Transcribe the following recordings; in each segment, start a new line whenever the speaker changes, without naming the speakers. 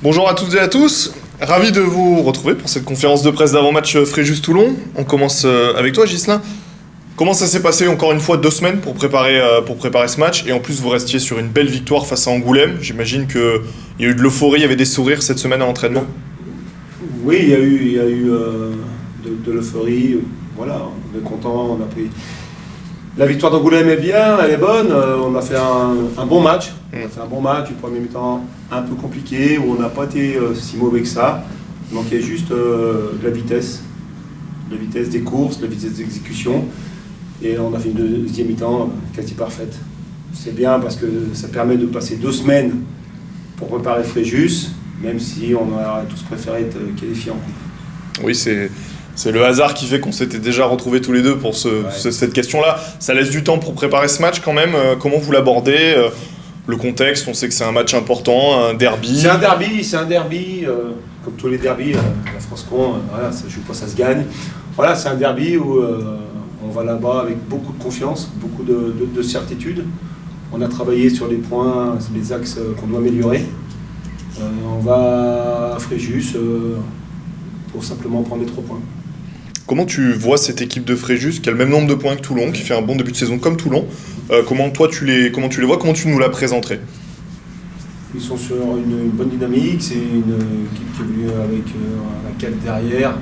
Bonjour à toutes et à tous, ravi de vous retrouver pour cette conférence de presse d'avant-match Fréjus-Toulon. On commence avec toi Ghislain. Comment ça s'est passé encore une fois 2 semaines pour préparer ce match et en plus vous restiez sur une belle victoire face à Angoulême. J'imagine qu'il y a eu de l'euphorie, il y avait des sourires cette semaine à l'entraînement.
Oui, il y a eu de l'euphorie. Voilà, on est content, on a pris... La victoire d'Angoulême est bien, elle est bonne. On a fait un bon match. On a fait un bon match, une première mi-temps un peu compliqué, où on n'a pas été si mauvais que ça. Il manquait juste de la vitesse des courses, de la vitesse d'exécution. Et on a fait une deuxième mi-temps quasi parfaite. C'est bien parce que ça permet de passer 2 semaines pour préparer Fréjus, même si on aurait tous préféré être qualifiés en coupe.
Oui, c'est le hasard qui fait qu'on s'était déjà retrouvés tous les deux pour cette question-là. Ça laisse du temps pour préparer ce match quand même. Comment vous l'abordez le contexte, on sait que c'est un match important, un derby.
C'est un derby, comme tous les derbys, la France-Con, voilà, ça joue pas, ça se gagne. Voilà, c'est un derby où on va là-bas avec beaucoup de confiance, beaucoup de certitude. On a travaillé sur les points, les axes qu'on doit améliorer. On va à Fréjus pour simplement prendre les 3 points.
Comment tu vois cette équipe de Fréjus qui a le même nombre de points que Toulon, qui fait un bon début de saison comme Toulon? Comment tu les vois? Comment tu nous la présenterais?
Ils sont sur une bonne dynamique. C'est une équipe qui évolue avec un 4 derrière,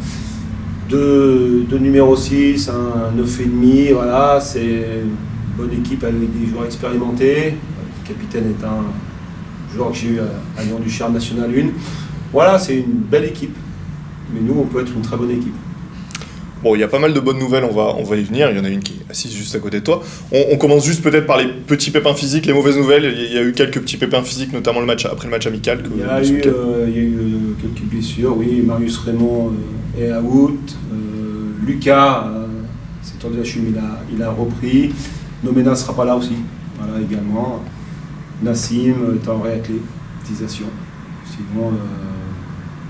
2 numéro 6, un 9,5. Voilà, c'est une bonne équipe avec des joueurs expérimentés. Le capitaine est un joueur que j'ai eu à Lyon-du-Cher National 1. Voilà, c'est une belle équipe. Mais nous, on peut être une très bonne équipe.
Bon, il y a pas mal de bonnes nouvelles, on va y venir. Il y en a une qui est assise juste à côté de toi. On commence juste peut-être par les petits pépins physiques, les mauvaises nouvelles. Il y a eu quelques petits pépins physiques, notamment après le match amical.
Il y a eu quelques blessures, oui. Marius Raymond est out. Lucas s'est tordu la cheville, mais il a repris. Nomena ne sera pas là aussi, voilà, également. Nassim est en réathlétisation. Sinon,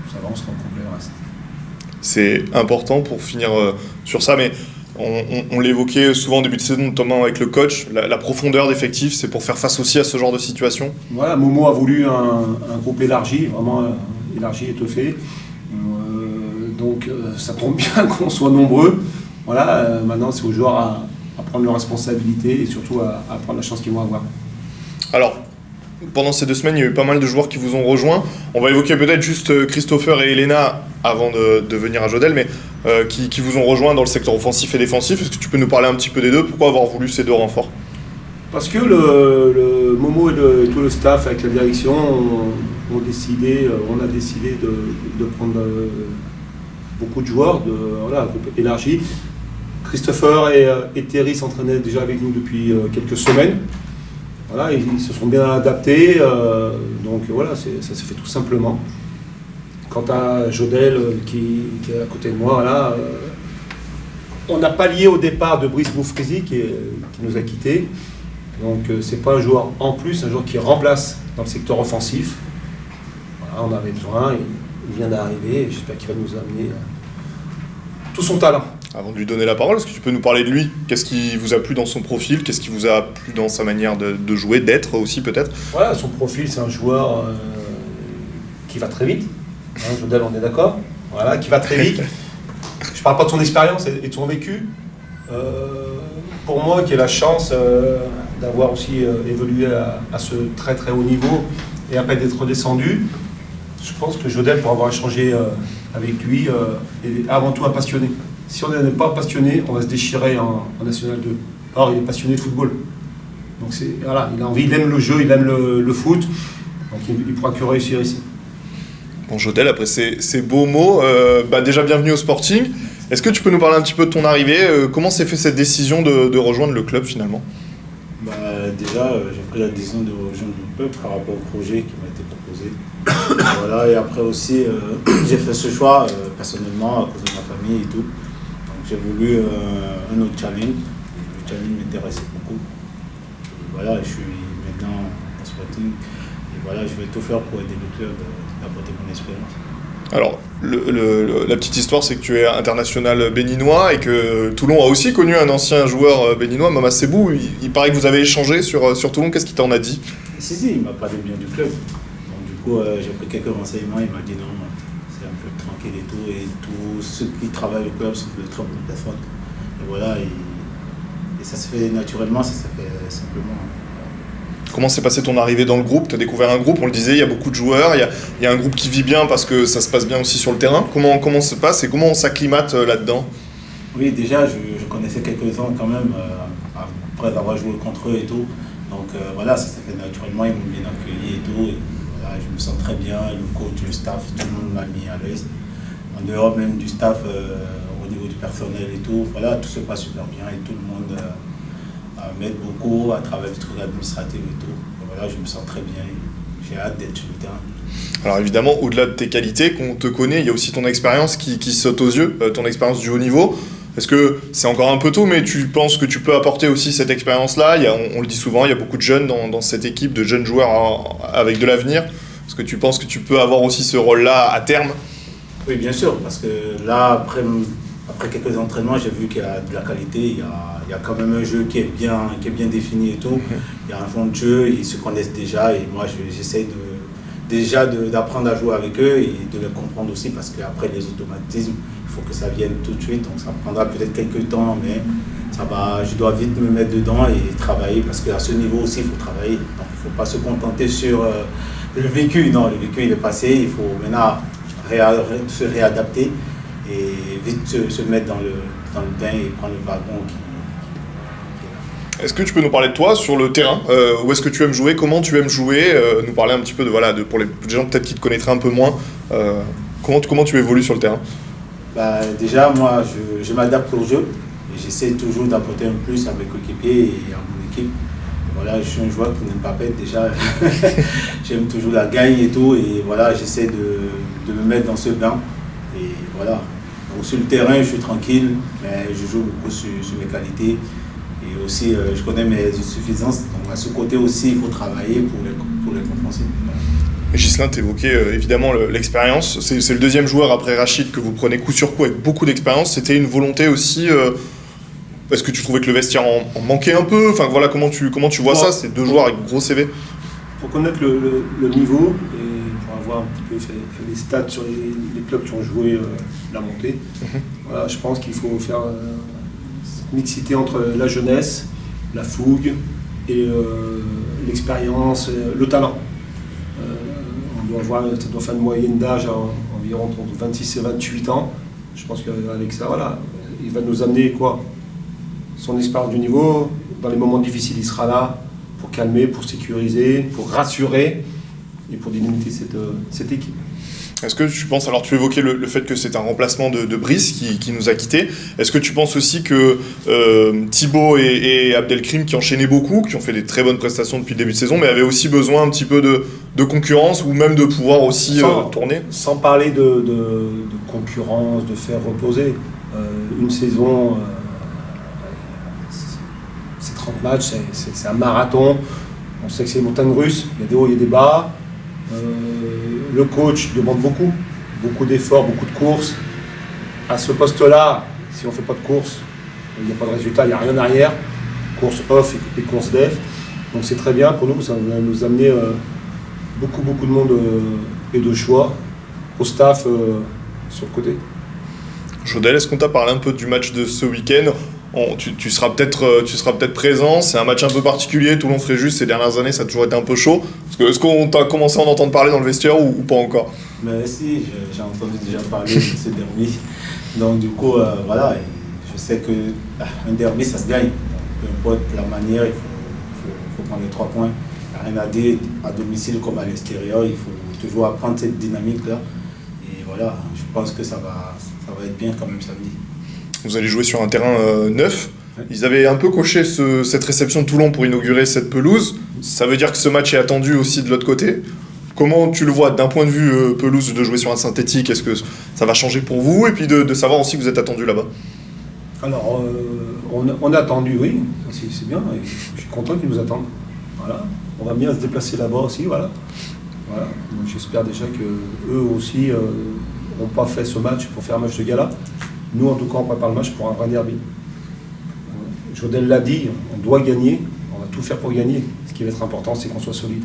ça va, on sera complet le reste.
C'est important pour finir sur ça, mais on l'évoquait souvent en début de saison, notamment avec le coach, la profondeur d'effectif, c'est pour faire face aussi à ce genre de situation.
Voilà, Momo a voulu un groupe élargi, vraiment élargi, étoffé. Donc ça tombe bien qu'on soit nombreux. Voilà, maintenant c'est aux joueurs à prendre leurs responsabilités et surtout à prendre la chance qu'ils vont avoir.
Alors, pendant ces 2 semaines, il y a eu pas mal de joueurs qui vous ont rejoints. On va évoquer peut-être juste Christopher et Elena avant de venir à Jodel, mais qui vous ont rejoints dans le secteur offensif et défensif. Est-ce que tu peux nous parler un petit peu des deux? Pourquoi avoir voulu ces 2 renforts?
Parce que le Momo et tout le staff avec la direction on a décidé de prendre beaucoup de joueurs, un groupe élargi. Christopher et Thierry s'entraînaient déjà avec nous depuis quelques semaines. Voilà, ils se sont bien adaptés, donc voilà, ça s'est fait tout simplement. Quant à Jodel qui est à côté de moi, voilà, on a pallié au départ de Brice Boufrizi qui nous a quittés. Donc c'est pas un joueur en plus, un joueur qui remplace dans le secteur offensif. Voilà, on avait besoin, il vient d'arriver et j'espère qu'il va nous amener tout son talent.
Avant de lui donner la parole, est-ce que tu peux nous parler de lui? Qu'est-ce qui vous a plu dans son profil? Qu'est-ce qui vous a plu dans sa manière de jouer, d'être aussi peut-être?
Voilà, son profil, c'est un joueur qui va très vite. Jodel, on est d'accord? Voilà, qui va très vite. Je ne parle pas de son expérience et de son vécu. Pour moi, qui ai la chance d'avoir aussi évolué à ce très très haut niveau et après d'être redescendu, je pense que Jodel, pour avoir échangé avec lui, est avant tout un passionné. Si on n'est pas passionné, on va se déchirer en National 2. Or, il est passionné de football. Donc voilà, il a envie, il aime le jeu, il aime le foot. Donc il pourra que réussir ici.
Bon, Jodel, après ces beaux mots, déjà bienvenue au Sporting. Est-ce que tu peux nous parler un petit peu de ton arrivée? Comment s'est fait cette décision de rejoindre le club finalement?
Déjà, j'ai pris la décision de rejoindre le club par rapport au projet qui m'a été proposé. Voilà, et après aussi, j'ai fait ce choix personnellement à cause de ma famille et tout. J'ai voulu un autre challenge. Le challenge m'intéressait beaucoup. Et voilà, je suis maintenant au Sporting. Et voilà, je vais tout faire pour aider le club à apporter mon expérience.
Alors, la petite histoire, c'est que tu es international béninois et que Toulon a aussi connu un ancien joueur béninois, Mama Sebou. Il paraît que vous avez échangé sur Toulon. Qu'est-ce qu'il t'en a dit?
Si, il m'a parlé bien du club. Donc, du coup, j'ai pris quelques renseignements. Il m'a dit non, c'est un peu tranquille et tout. Et tous ceux qui travaillent au club sont de très bonnes personnes. Et voilà, et ça se fait naturellement, ça se fait simplement.
Comment s'est passé ton arrivée dans le groupe? Tu as découvert un groupe, on le disait, il y a beaucoup de joueurs, il y a un groupe qui vit bien parce que ça se passe bien aussi sur le terrain. Comment ça se passe et comment on s'acclimate là-dedans?
Oui, déjà, je connaissais quelques-uns quand même, après avoir joué contre eux et tout. Donc voilà, ça s'est fait naturellement, ils m'ont bien accueilli et tout. Et voilà, je me sens très bien, le coach, le staff, tout le monde m'a mis à l'aise. En dehors même du staff, au niveau du personnel et tout, voilà, tout se passe super bien et tout le monde m'aide beaucoup à travers le truc administratif et tout. Et voilà, je me sens très bien et j'ai hâte d'être sur le terrain.
Alors évidemment, au-delà de tes qualités, qu'on te connaît, il y a aussi ton expérience qui saute aux yeux, ton expérience du haut niveau. Est-ce que c'est encore un peu tôt, mais tu penses que tu peux apporter aussi cette expérience-là? On le dit souvent, il y a beaucoup de jeunes dans cette équipe, de jeunes joueurs avec de l'avenir. Est-ce que tu penses que tu peux avoir aussi ce rôle-là à terme?
Oui, bien sûr, parce que là, après quelques entraînements, j'ai vu qu'il y a de la qualité, il y a quand même un jeu qui est bien défini et tout. Il y a un fond de jeu, ils se connaissent déjà et moi, j'essaie d'apprendre à jouer avec eux et de les comprendre aussi parce qu'après les automatismes, il faut que ça vienne tout de suite. Donc ça prendra peut-être quelques temps, mais je dois vite me mettre dedans et travailler parce qu'à ce niveau aussi, il faut travailler. Donc il ne faut pas se contenter sur le vécu. Non, le vécu, il est passé. Il faut maintenant se réadapter et vite se mettre dans le bain et prendre le wagon qui est là.
Est-ce que tu peux nous parler de toi sur le terrain? Où est-ce que tu aimes jouer? Comment tu aimes jouer? Nous parler un petit peu pour les gens peut-être qui te connaîtraient un peu moins. Comment tu évolues sur le terrain?
Déjà, moi, je m'adapte au jeu et j'essaie toujours d'apporter un plus à mes coéquipiers et à mon équipe. Et voilà, je suis un joueur qui n'aime pas perdre déjà. J'aime toujours la gagne et tout. Et voilà, j'essaie de me mettre dans ce bain. Et voilà. Donc, sur le terrain, je suis tranquille, mais je joue beaucoup sur mes qualités. Et aussi, je connais mes insuffisances. Donc, à ce côté aussi, il faut travailler pour les compenser. Voilà.
Ghislain, tu évoquais évidemment l'expérience. C'est le deuxième joueur après Rachid que vous prenez coup sur coup avec beaucoup d'expérience. C'était une volonté aussi. Est-ce que tu trouvais que le vestiaire en manquait un peu? Enfin voilà, comment tu vois ça? C'est deux joueurs avec gros CV.
Pour connaître le niveau et pour avoir un petit peu fait des stats sur les clubs qui ont joué la montée, voilà, je pense qu'il faut faire cette mixité entre la jeunesse, la fougue et l'expérience, le talent. Ça doit faire une moyenne d'âge environ entre 26 et 28 ans. Je pense qu'avec ça, voilà, il va nous amener quoi? Son expérience du niveau. Dans les moments difficiles, il sera là pour calmer, pour sécuriser, pour rassurer et pour dynamiter cette équipe.
Est-ce que tu penses, alors tu évoquais le fait que c'est un remplacement de Brice qui nous a quittés, est-ce que tu penses aussi que Thibaut et Abdelkrim qui enchaînaient beaucoup, qui ont fait des très bonnes prestations depuis le début de saison, mais avaient aussi besoin un petit peu de concurrence ou même de pouvoir aussi tourner?
Sans parler de concurrence, de faire reposer, une saison, c'est 30 matchs, c'est un marathon, on sait que c'est une montagne russe, il y a des hauts, il y a des bas. Le coach demande beaucoup d'efforts, beaucoup de courses. À ce poste-là, si on ne fait pas de course, il n'y a pas de résultat, il n'y a rien derrière. Course off et course def. Donc c'est très bien pour nous, ça va nous amener beaucoup de monde et de choix au staff sur le côté.
Jodel, est-ce qu'on t'a parlé un peu du match de ce week-end? Tu seras peut-être présent, c'est un match un peu particulier, Toulon-Fréjus ces dernières années ça a toujours été un peu chaud. Est-ce qu'on t'a commencé à en entendre parler dans le vestiaire ou pas encore?
Mais si, j'ai entendu déjà parler de ce derby. Donc du coup, voilà, je sais qu'un derby ça se gagne. Peu importe la manière, il faut prendre les 3 points. Il n'y a rien à dire, à domicile comme à l'extérieur, il faut toujours apprendre cette dynamique-là. Et voilà, je pense que ça va être bien quand même samedi.
Vous allez jouer sur un terrain neuf. Ils avaient un peu coché cette réception de Toulon pour inaugurer cette pelouse. Ça veut dire que ce match est attendu aussi de l'autre côté. Comment tu le vois d'un point de vue pelouse de jouer sur un synthétique? Est-ce que ça va changer pour vous? Et puis de savoir aussi que vous êtes attendu là-bas.
Alors, on a attendu, oui, c'est bien. Et je suis content qu'ils nous attendent. Voilà. On va bien se déplacer là-bas aussi, voilà. Donc, j'espère déjà qu'eux aussi n'ont pas fait ce match pour faire un match de gala. Nous, en tout cas, on prépare le match pour un vrai derby. Jodel l'a dit, on doit gagner, on va tout faire pour gagner. Ce qui va être important, c'est qu'on soit solide.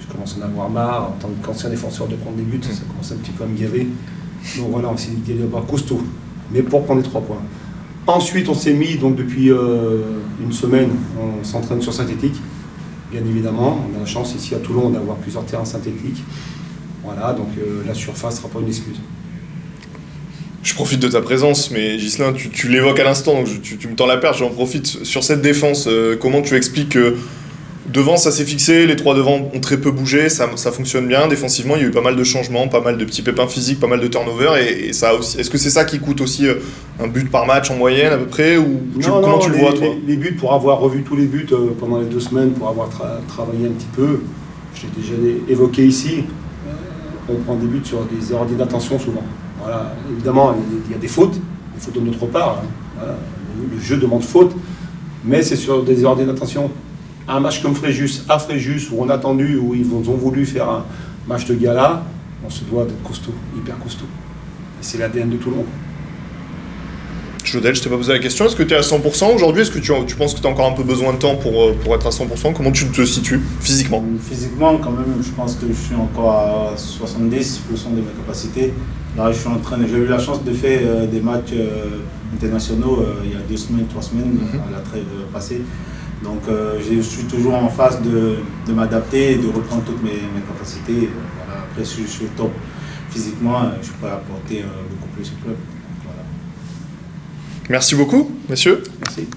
Je commence à en avoir marre, en tant qu'ancien défenseur, de prendre des buts, ça commence un petit peu à me gaver. Donc voilà, on s'est dit d'abord costaud, mais pour prendre les 3 points. Ensuite, on s'est mis, donc depuis une semaine, on s'entraîne sur synthétique, bien évidemment. On a la chance ici à Toulon d'avoir plusieurs terrains synthétiques. Voilà, donc la surface ne sera pas une excuse.
Je profite de ta présence, mais Ghislain, tu l'évoques à l'instant, donc tu me tends la perche, j'en profite. Sur cette défense, comment tu expliques que devant ça s'est fixé, les 3 devant ont très peu bougé, ça fonctionne bien. Défensivement, il y a eu pas mal de changements, pas mal de petits pépins physiques, pas mal de turnovers, et ça aussi. Est-ce que c'est ça qui coûte aussi un but par match en moyenne à peu près, ou comment tu le vois toi?
Les buts, pour avoir revu tous les buts pendant les 2 semaines, pour avoir travaillé un petit peu, je l'ai déjà évoqué ici, on prend des buts sur des erreurs d'inattention souvent. Voilà. Évidemment, il y a des fautes de notre part. Hein. Voilà. Le jeu demande faute, mais c'est sur des erreurs d'inattention. Un match comme Fréjus, à Fréjus, où on a attendu, où ils ont voulu faire un match de gala, on se doit d'être costaud, hyper costaud. Et c'est l'ADN de tout le monde.
Jodel, je t'ai pas posé la question, est-ce que tu es à 100% aujourd'hui? Est-ce que tu penses que tu as encore un peu besoin de temps pour être à 100%? Comment tu te situes physiquement?
Physiquement, quand même, je pense que je suis encore à 70% de mes capacités. Là, j'ai eu la chance de faire des matchs internationaux il y a 2 semaines, 3 semaines, à la trêve passée. Donc, je suis toujours en phase de m'adapter et de reprendre toutes mes capacités. Voilà. Après, je suis au top physiquement, je pourrais apporter beaucoup plus au club. Voilà.
Merci beaucoup, messieurs.
Merci.